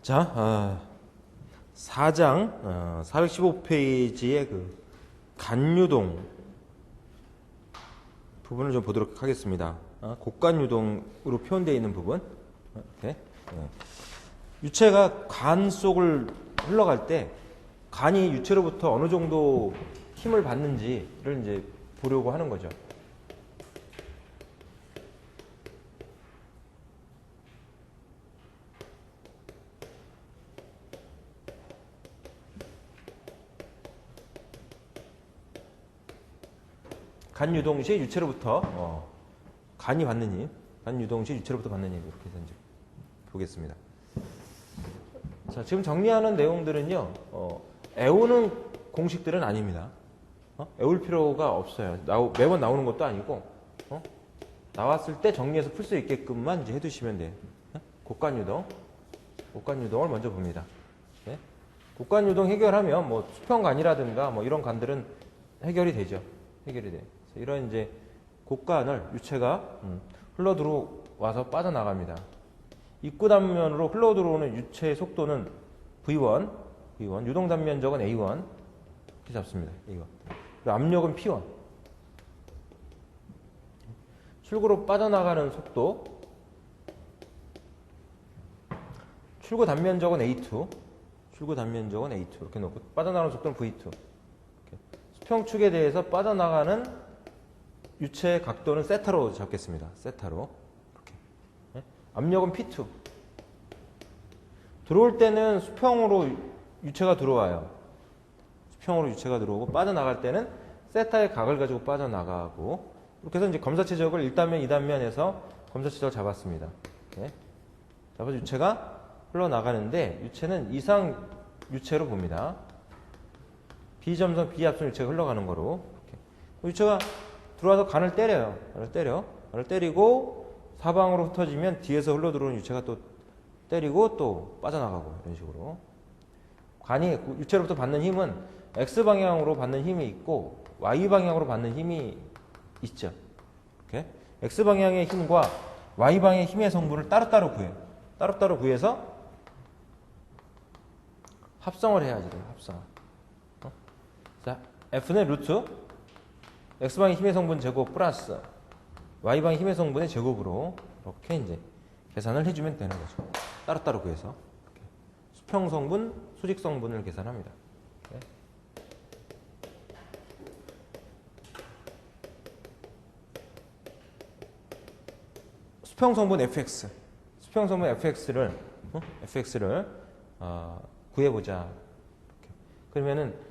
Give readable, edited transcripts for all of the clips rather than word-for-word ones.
자, 4장 415페이지의 그 간유동 부분을 좀 보도록 하겠습니다. 곡간유동으로 표현되어 있는 부분. 이렇게. 유체가 간 속을 흘러갈 때 간이 유체로부터 어느 정도 힘을 받는지를 이제 보려고 하는 거죠. 간 유동 시 유체로부터 간이 받는 힘, 간 유동 시 유체로부터 받는 힘 이렇게 해서 이제 보겠습니다. 자, 지금 정리하는 내용들은요, 애우는 공식들은 아닙니다. 애울 필요가 없어요. 매번 나오는 것도 아니고, 나왔을 때 정리해서 풀 수 있게끔만 이제 해두시면 돼요. 곡간유동, 곡간유동을 먼저 봅니다. 네? 곡간유동 해결하면 뭐 수평간이라든가 뭐 이런 간들은 해결이 되죠. 해결이 돼요. 이런 이제 곡간을 유체가 흘러 들어와서 빠져나갑니다. 입구 단면으로 흘러 들어오는 유체의 속도는 V1, 유동 단면적은 A1 이렇게 잡습니다. A1. 그리고 압력은 P1. 출구로 빠져나가는 속도, 출구 단면적은 A2, 출구 단면적은 A2 이렇게 놓고 빠져나가는 속도는 V2. 이렇게. 수평축에 대해서 빠져나가는 유체의 각도는 세타로 잡겠습니다. 세타로. 이렇게. 네? 압력은 P2. 들어올 때는 수평으로 유체가 들어와요. 수평으로 유체가 들어오고 빠져나갈 때는 세타의 각을 가지고 빠져나가고 이렇게 해서 이제 검사체적을 1단면, 2단면에서 검사체적을 잡았습니다. 이렇게. 잡아서 유체가 흘러나가는데 유체는 이상 유체로 봅니다. 비점선, 비압선 유체가 흘러가는 거로. 이렇게. 유체가 들어와서 간을 때려요. 간을 때리고 사방으로 흩어지면 뒤에서 흘러 들어오는 유체가 또 때리고 또 빠져나가고 이런 식으로. 간이 유체로부터 받는 힘은 X방향으로 받는 힘이 있고 Y방향으로 받는 힘이 있죠. 이렇게. X방향의 힘과 Y방향의 힘의 성분을 따로따로 구해요. 따로따로 구해서 합성을 해야지 돼요. 합성. 자, F는 루트 X방의 힘의 성분 제곱 플러스 Y방의 힘의 성분의 제곱으로 이렇게 이제 계산을 해주면 되는 거죠. 따로따로 구해서. 수평 성분, 수직 성분을 계산합니다. 이렇게. 수평 성분 fx. 수평 성분 fx를 구해보자. 이렇게. 그러면은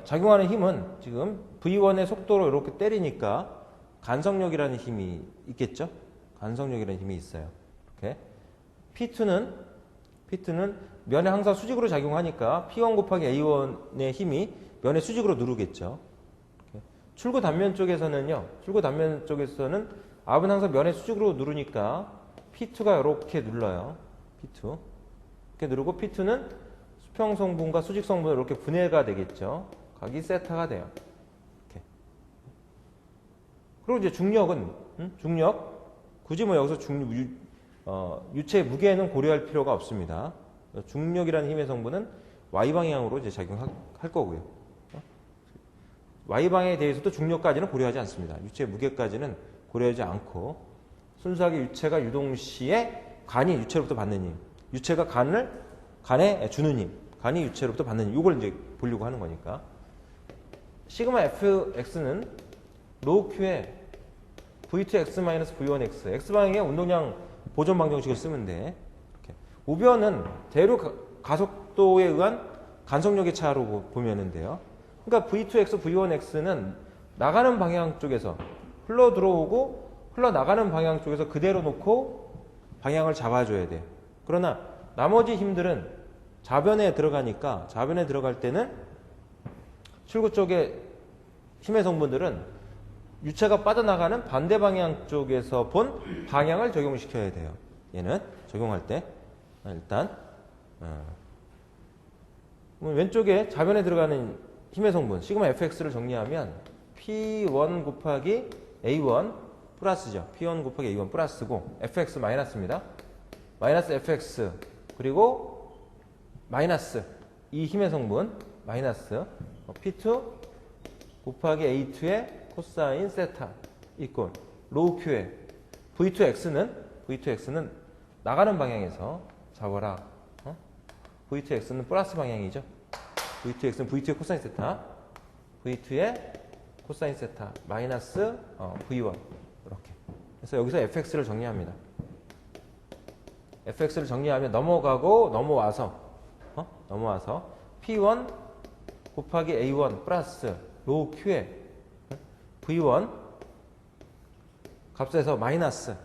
작용하는 힘은 지금 V1의 속도로 이렇게 때리니까 간성력이라는 힘이 있겠죠? 간성력이라는 힘이 있어요. 이렇게. P2는 면에 항상 수직으로 작용하니까 P1 곱하기 A1의 힘이 면의 수직으로 누르겠죠. 이렇게. 출구 단면 쪽에서는 압은 항상 면의 수직으로 누르니까 P2가 이렇게 눌러요. P2. 이렇게 누르고 P2는 수평 성분과 수직 성분으로 이렇게 분해가 되겠죠. 각이 세타가 돼요. 이렇게. 그리고 이제 중력은 중력 굳이 뭐 여기서 유체의 무게는 고려할 필요가 없습니다. 중력이라는 힘의 성분은 Y 방향으로 이제 작용할 거고요. Y 방향에 대해서도 중력까지는 고려하지 않습니다. 유체의 무게까지는 고려하지 않고 순수하게 유체가 유동 시에 간이 유체로부터 받는 힘, 유체가 간에 주는 힘, 간이 유체로부터 받는 힘, 이걸 이제 보려고 하는 거니까. 시그마 fx는 로우 q에 v2x-v1x, x방향의 운동량 보존 방정식을 쓰면 돼. 이렇게. 우변은 대류 가속도에 의한 간속력의 차로 보면 돼요. 그러니까 v2x, v1x는 나가는 방향 쪽에서 흘러 들어오고 흘러나가는 방향 쪽에서 그대로 놓고 방향을 잡아줘야 돼. 그러나 나머지 힘들은 좌변에 들어가니까 좌변에 들어갈 때는 출구 쪽에 힘의 성분들은 유체가 빠져나가는 반대 방향 쪽에서 본 방향을 적용시켜야 돼요. 얘는 적용할 때 일단 왼쪽에 좌변에 들어가는 힘의 성분 시그마 fx를 정리하면 P1 곱하기 A1 플러스죠. P1 곱하기 A1 플러스고 fx 마이너스입니다. 마이너스 fx 그리고 마이너스 이 힘의 성분 마이너스 P2 곱하기 A2의 코사인 세타 이꼴 로우 Q의 V2X는 나가는 방향에서 잡아라. V2X는 플러스 방향이죠. V2X는 V2의 코사인 세타 V2의 코사인 세타 마이너스 V1 이렇게. 그래서 여기서 fx를 정리합니다. fx를 정리하면 넘어와서 p1 곱하기 a1 플러스 로우 q의 v1 값에서 마이너스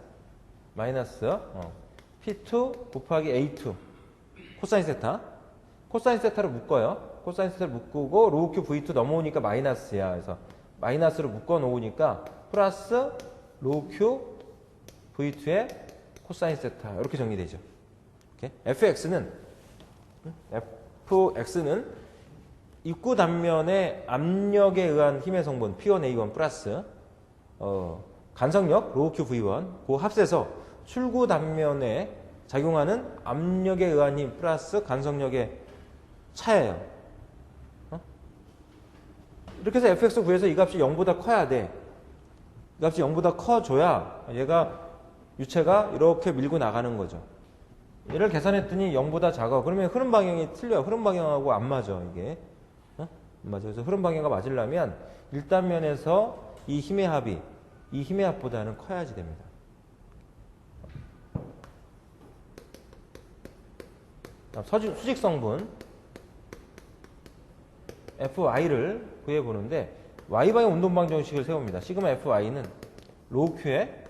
p2 곱하기 a2 코사인 세타로 묶어요. 코사인 세타를 묶고 로우 q v2 넘어오니까 마이너스야. 그래서 마이너스로 묶어 놓으니까 플러스 로우 q v2의 코사인 세타 이렇게 정리되죠. 오케이? fx는 입구 단면의 압력에 의한 힘의 성분 P1A1 플러스 간성력 로우 q V1 그 합세서 출구 단면에 작용하는 압력에 의한 힘 플러스 간성력의 차예요. 이렇게 해서 fx 구해서 이 값이 0보다 커야 돼. 이 값이 0보다 커줘야 얘가 유체가 이렇게 밀고 나가는 거죠. 얘를 계산했더니 0보다 작아. 그러면 흐름 방향이 틀려. 흐름 방향하고 안 맞아, 이게. 안 맞아. 그래서 흐름 방향과 맞으려면 1단면에서 이 힘의 합보다는 커야지 됩니다. 수직 성분 fy를 구해보는데 y방의 운동방 정식을 세웁니다. 시그마 fy는 로우 q의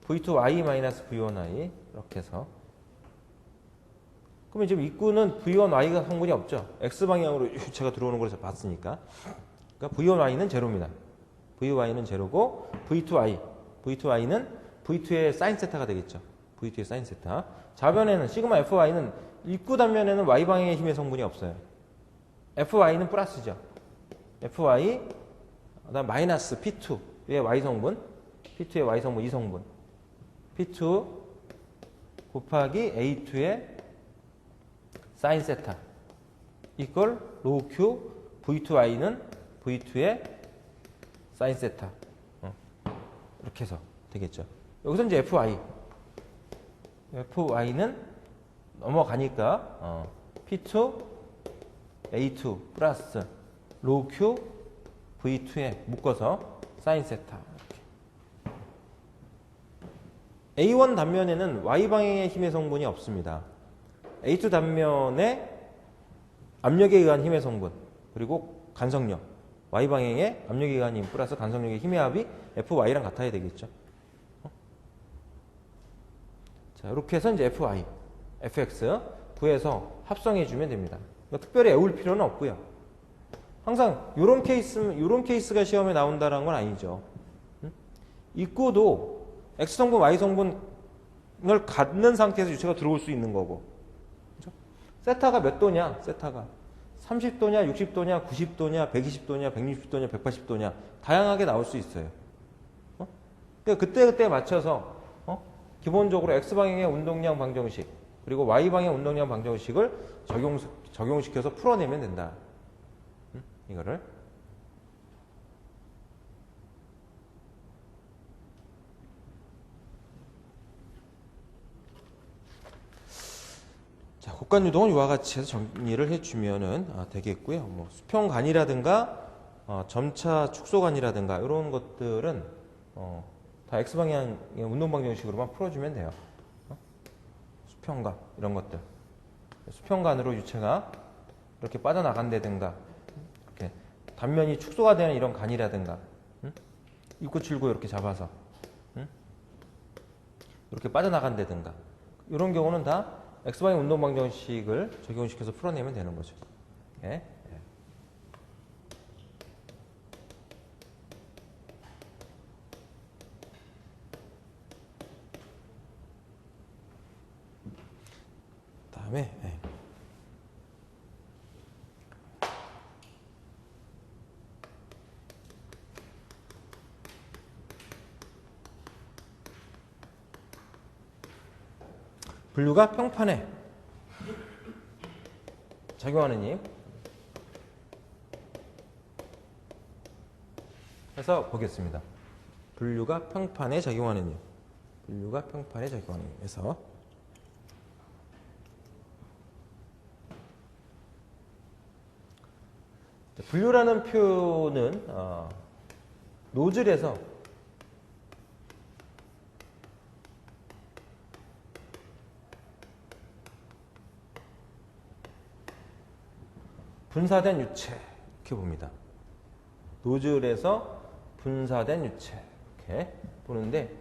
v2y-v1y 이렇게 해서 그러면 지금 입구는 v1y가 성분이 없죠. x방향으로 유체가 들어오는 걸 봤으니까. 그러니까 v1y는 제로입니다. vy는 제로고 v2y는 v2의 사인 세타가 되겠죠. v2의 사인 세타. 좌변에는 시그마 fy는 입구 단면에는 y방향의 힘의 성분이 없어요. fy는 플러스죠. fy 그다음 마이너스 p2의 y성분 p2의 y성분 이성분 p2 곱하기 a2의 사인 세타 이퀄 로우 q v2y는 v2의 사인 세타 이렇게 해서 되겠죠. 여기서 이제 fy는 넘어가니까 p2 a2 플러스 로우 q v2에 묶어서 사인 세타 이렇게. A1 단면에는 y방향의 힘의 성분이 없습니다. A2 단면에 압력에 의한 힘의 성분 그리고 간성력 y방향의 압력에 의한 힘 플러스 간성력의 힘의 합이 fy랑 같아야 되겠죠. 자, 이렇게 해서 이제 fx 구해서 합성해 주면 됩니다. 그러니까 특별히 애울 필요는 없고요. 항상 이런 케이스가 시험에 나온다는 건 아니죠. 입구도 x성분, y성분을 갖는 상태에서 유체가 들어올 수 있는 거고. 그렇죠? 세타가 몇 도냐? 세타가 30도냐, 60도냐, 90도냐, 120도냐, 160도냐, 180도냐 다양하게 나올 수 있어요. 그러니까 그때그때 맞춰서 기본적으로 x방향의 운동량 방정식 그리고 y방향의 운동량 방정식을 적용시켜서 풀어내면 된다. 이거를 자, 곡간유동은 이와 같이 해서 정리를 해주면은 되겠고요. 뭐 수평간이라든가 점차 축소간이라든가 이런 것들은 다 x방향의 운동방정식으로만 풀어주면 돼요. 수평간 이런 것들 수평간으로 유체가 이렇게 빠져나간다든가 이렇게 단면이 축소가 되는 이런 간이라든가 입구 출구 이렇게 잡아서 이렇게 빠져나간다든가 이런 경우는 다 x방향 운동방정식을 적용시켜서 풀어내면 되는 거죠. 예. 다음에 분류가 평판에 작용하는 힘 해서 보겠습니다. 분류가 평판에 작용하는 힘. 분류가 평판에 작용하는 힘에서 분류라는 표는 노즐에서 분사된 유체 이렇게 봅니다. 노즐에서 분사된 유체 이렇게 보는데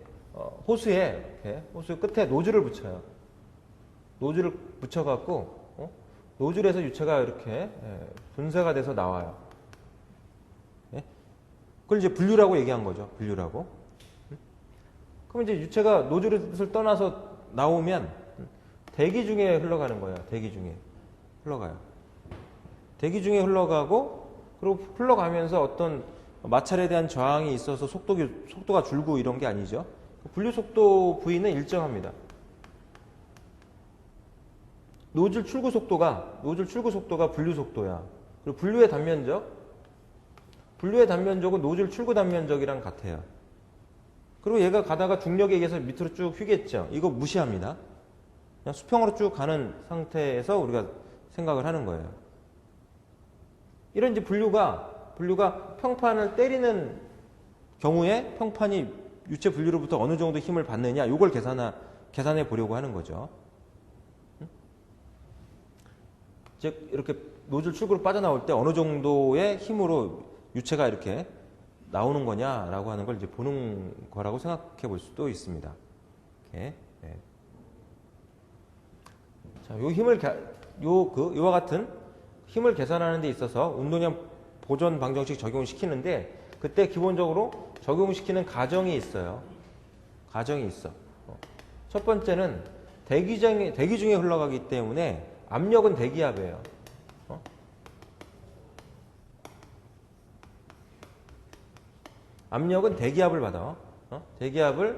호스에 이렇게 호스 끝에 노즐을 붙여요. 노즐을 붙여갖고 노즐에서 유체가 이렇게 분쇄가 돼서 나와요. 예? 그걸 이제 분류라고 얘기한 거죠. 분류라고. 그럼 이제 유체가 노즐을 떠나서 나오면 대기 중에 흘러가는 거예요. 대기 중에 흘러가요. 대기 중에 흘러가고 그리고 흘러가면서 어떤 마찰에 대한 저항이 있어서 속도가 줄고 이런 게 아니죠. 분류 속도 V는 일정합니다. 노즐 출구 속도가 분류 속도야. 그리고 분류의 단면적은 노즐 출구 단면적이랑 같아요. 그리고 얘가 가다가 중력에 의해서 밑으로 쭉 휘겠죠. 이거 무시합니다. 그냥 수평으로 쭉 가는 상태에서 우리가 생각을 하는 거예요. 이런 이제 분류가 평판을 때리는 경우에 평판이 유체 분류로부터 어느 정도 힘을 받느냐, 이걸 계산해 보려고 하는 거죠. 즉 이렇게 노즐 출구로 빠져나올 때 어느 정도의 힘으로 유체가 이렇게 나오는 거냐라고 하는 걸 이제 보는 거라고 생각해 볼 수도 있습니다. 이렇게. 네. 자, 요와 같은 힘을 계산하는 데 있어서 운동량 보존 방정식 적용시키는데 그때 기본적으로 적용시키는 가정이 있어요. 가정이 있어. 첫 번째는 대기 중에 흘러가기 때문에 압력은 대기압이에요. 압력은 대기압을 받아. 대기압을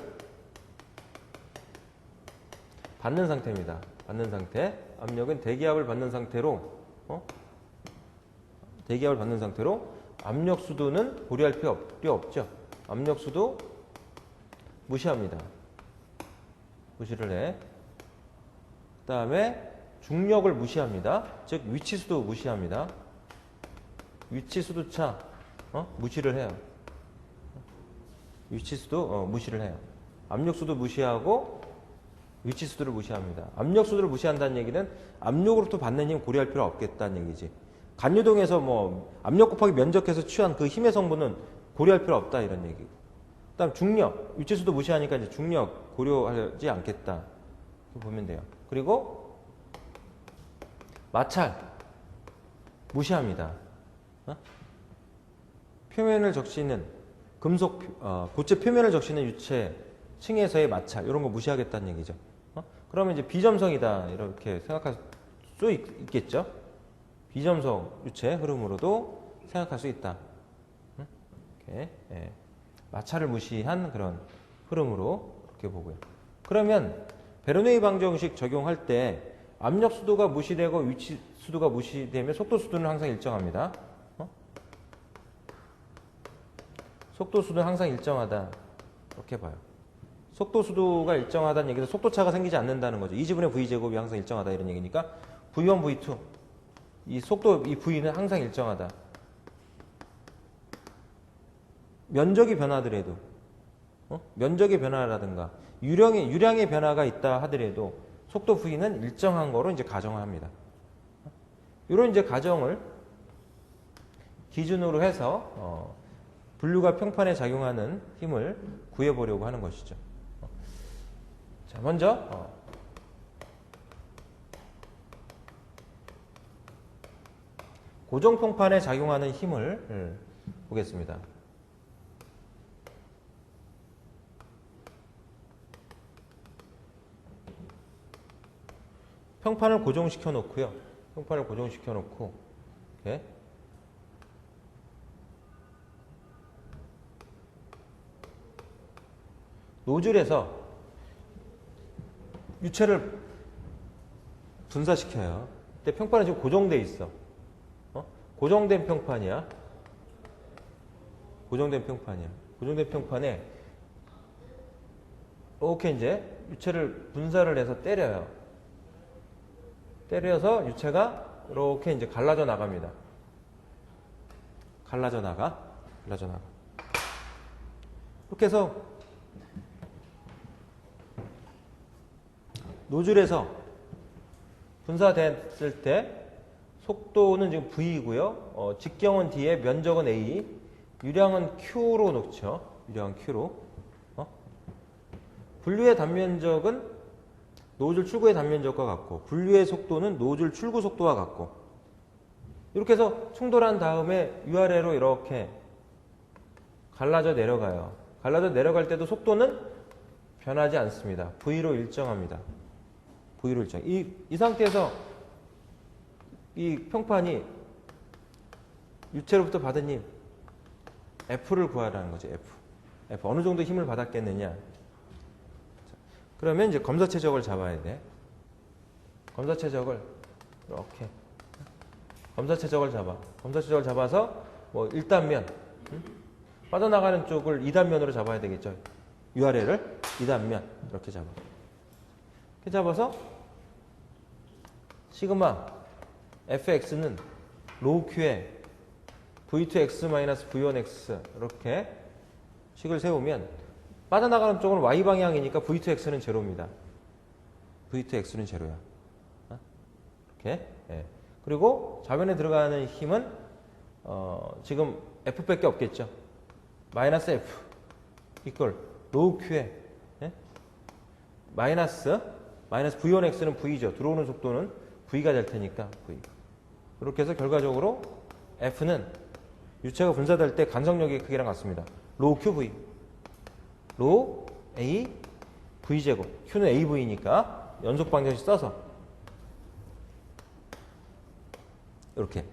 받는 상태입니다. 받는 상태. 압력은 대기압을 받는 상태로 압력 수도는 고려할 필요 없죠. 압력 수도 무시합니다. 무시를 해. 그 다음에 중력을 무시합니다. 즉 위치수도 무시합니다. 위치수도 무시를 해요. 위치수도 무시를 해요. 압력수도 무시하고 위치수도를 무시합니다. 압력수도를 무시한다는 얘기는 압력으로부터 받는 힘 고려할 필요 없겠다는 얘기지. 간유동에서 압력 곱하기 면적해서 취한 그 힘의 성분은 고려할 필요 없다 이런 얘기고. 그다음 중력, 위치수도 무시하니까 이제 중력 고려하지 않겠다. 보면 돼요. 그리고 마찰 무시합니다. 표면을 적시는 금속 고체 표면을 적시는 유체 층에서의 마찰 이런 거 무시하겠다는 얘기죠. 그러면 이제 비점성이다 이렇게 생각할 수 있겠죠. 비점성 유체 흐름으로도 생각할 수 있다. 이렇게 마찰을 무시한 그런 흐름으로 이렇게 보고요. 그러면 베르노이 방정식 적용할 때 압력 수도가 무시되고 위치 수도가 무시되면 속도 수도는 항상 일정합니다. 속도 수도는 항상 일정하다. 이렇게 봐요. 속도 수도가 일정하다는 얘기는 속도차가 생기지 않는다는 거죠. 2지분의 V제곱이 항상 일정하다 이런 얘기니까 V1, V2 이 V는 항상 일정하다. 면적이 변하더라도 면적의 변화라든가 유량의 변화가 있다 하더라도 속도 V는 일정한 거로 이제 가정을 합니다. 이런 이제 가정을 기준으로 해서 분류가 평판에 작용하는 힘을 구해보려고 하는 것이죠. 자, 먼저 고정평판에 작용하는 힘을 보겠습니다. 평판을 고정시켜 놓고요. 평판을 고정시켜 놓고 이렇게 노즐에서 유체를 분사시켜요. 근데 평판은 지금 고정돼 있어. 고정된 평판이야. 고정된 평판이야. 고정된 평판에 이렇게 이제 유체를 분사를 해서 때려요. 때려서 유체가 이렇게 이제 갈라져 나갑니다. 갈라져 나가. 이렇게 해서 노즐에서 분사됐을 때 속도는 지금 V이고요. 직경은 D에 면적은 A, 유량은 Q로 놓죠. 유량은 Q로. 분류의 단면적은 노즐 출구의 단면적과 같고, 분류의 속도는 노즐 출구 속도와 같고, 이렇게 해서 충돌한 다음에 위아래로 이렇게 갈라져 내려가요. 갈라져 내려갈 때도 속도는 변하지 않습니다. V로 일정합니다. V로 일정. 이 상태에서 이 평판이 유체로부터 받은 힘 F를 구하라는 거죠. F. 어느 정도 힘을 받았겠느냐. 그러면 이제 검사 최적을 잡아야 돼. 검사 최적을 이렇게 검사 최적을 잡아. 검사 최적을 잡아서 뭐 1단면 빠져나가는 쪽을 2단면으로 잡아야 되겠죠. 위아래를 2단면 이렇게 잡아. 이렇게 잡아서 시그마 fx는 로우 q에 v2x v1x 이렇게 식을 세우면 빠져나가는 쪽은 y방향이니까 v2x는 제로입니다. v2x는 제로야. 이렇게. 예. 그리고 좌변에 들어가는 힘은 지금 f밖에 없겠죠. 마이너스 f 이퀄 로우 q에 예? 마이너스 v1x는 v죠. 들어오는 속도는 v가 될 테니까 v. 이렇게 해서 결과적으로 f는 유체가 분사될 때 간섭력의 크기랑 같습니다. 로우 qv 로우 a v제곱 q는 av니까 연속 방정식 써서 이렇게